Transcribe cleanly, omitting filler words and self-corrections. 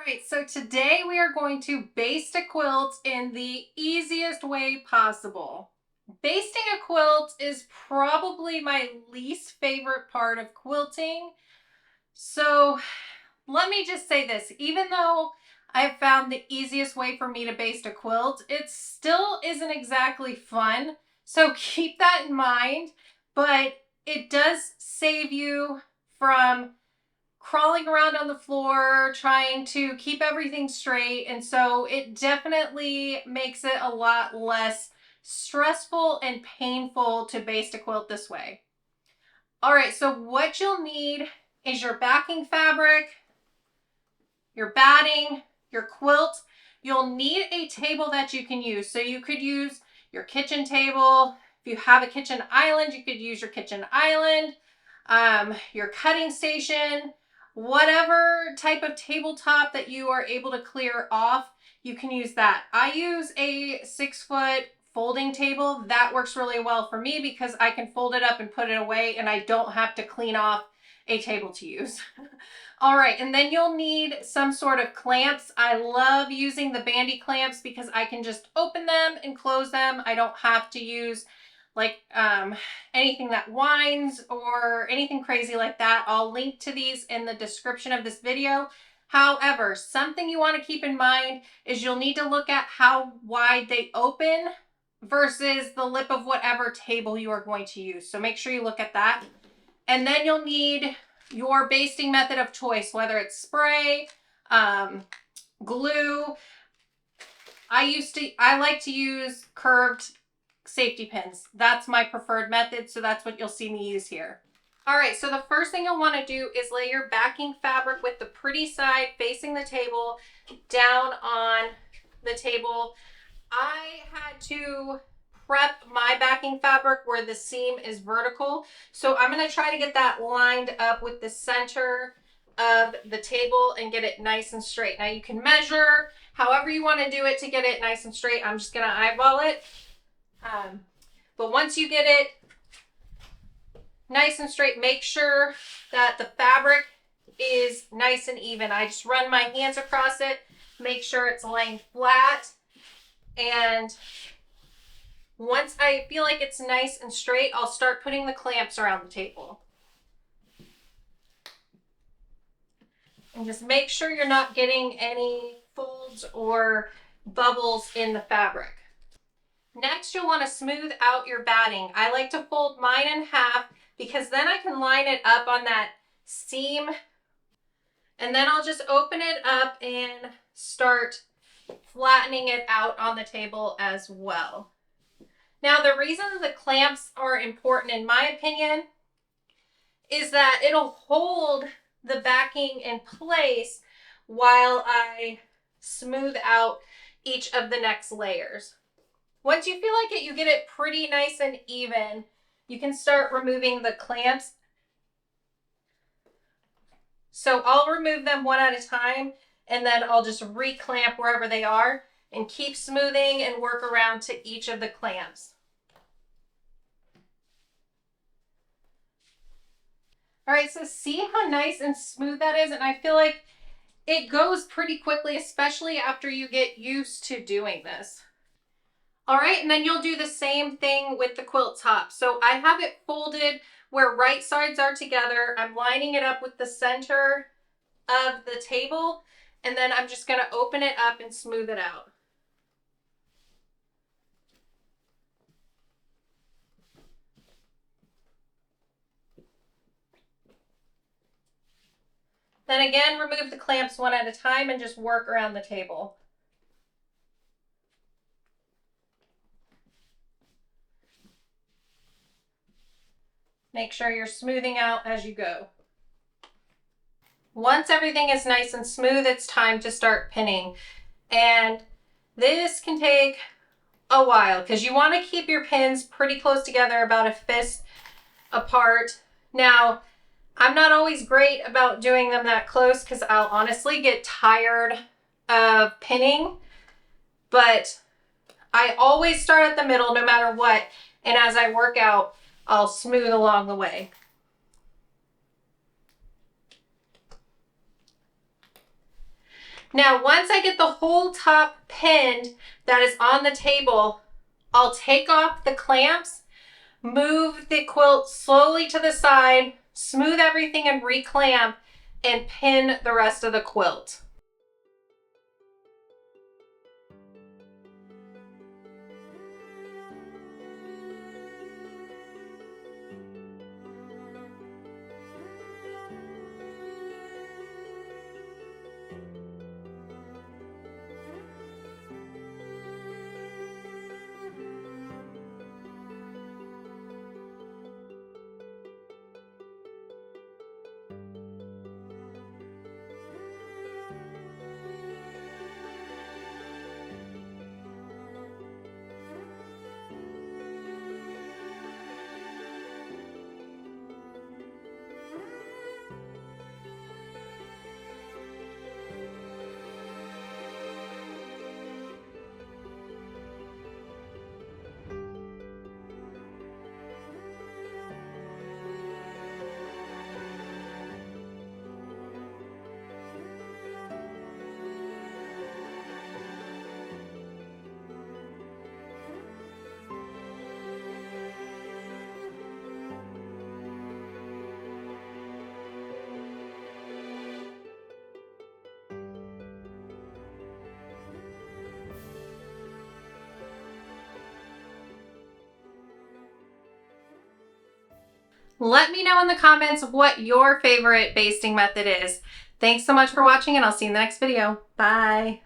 right, so today we are going to baste a quilt in the easiest way possible. Basting a quilt is probably my least favorite part of quilting. So let me just say this, even though I've found the easiest way for me to baste a quilt, it still isn't exactly fun. So keep that in mind, but it does save you from crawling around on the floor, trying to keep everything straight. And so it definitely makes it a lot less stressful and painful to baste a quilt this way. All right, so what you'll need is your backing fabric, your batting, your quilt. You'll need a table that you can use. So you could use your kitchen table. If you have a kitchen island, you could use your kitchen island, your cutting station, whatever type of tabletop that you are able to clear off, you can use that. I use a 6-foot folding table. That works really well for me because I can fold it up and put it away and I don't have to clean off a table to use. All right, and then you'll need some sort of clamps. I love using the bandy clamps because I can just open them and close them. I don't have to use like anything that winds or anything crazy like that. I'll link to these in the description of this video. However, something you want to keep in mind is you'll need to look at how wide they open versus the lip of whatever table you are going to use. So make sure you look at that. And then you'll need your basting method of choice, whether it's spray, glue. I like to use curved safety pins. That's my preferred method, so that's what you'll see me use here. All right, so the first thing you'll want to do is lay your backing fabric with the pretty side facing the table down on the table. I had to prep my backing fabric where the seam is vertical, so I'm going to try to get that lined up with the center of the table and get it nice and straight. Now you can measure however you want to do it to get it nice and straight. I'm just going to eyeball it. But once you get it nice and straight, make sure that the fabric is nice and even. I just run my hands across it, make sure it's laying flat. And once I feel like it's nice and straight, I'll start putting the clamps around the table. And just make sure you're not getting any folds or bubbles in the fabric. Next, you'll want to smooth out your batting. I like to fold mine in half because then I can line it up on that seam. And then I'll just open it up and start flattening it out on the table as well. Now, the reason the clamps are important, in my opinion, is that it'll hold the backing in place while I smooth out each of the next layers. Once you feel like you get it pretty nice and even, you can start removing the clamps. So I'll remove them one at a time, and then I'll just re-clamp wherever they are and keep smoothing and work around to each of the clamps. All right, so see how nice and smooth that is? And I feel like it goes pretty quickly, especially after you get used to doing this. All right, and then you'll do the same thing with the quilt top. So I have it folded where right sides are together. I'm lining it up with the center of the table, and then I'm just gonna open it up and smooth it out. Then again, remove the clamps one at a time and just work around the table. Make sure you're smoothing out as you go. Once everything is nice and smooth, it's time to start pinning. And this can take a while because you want to keep your pins pretty close together, about a fist apart. Now, I'm not always great about doing them that close because I'll honestly get tired of pinning, but I always start at the middle no matter what. And as I work out, I'll smooth along the way. Now, once I get the whole top pinned that is on the table, I'll take off the clamps, move the quilt slowly to the side, smooth everything and reclamp, and pin the rest of the quilt. Let me know in the comments what your favorite basting method is. Thanks so much for watching, and I'll see you in the next video. Bye.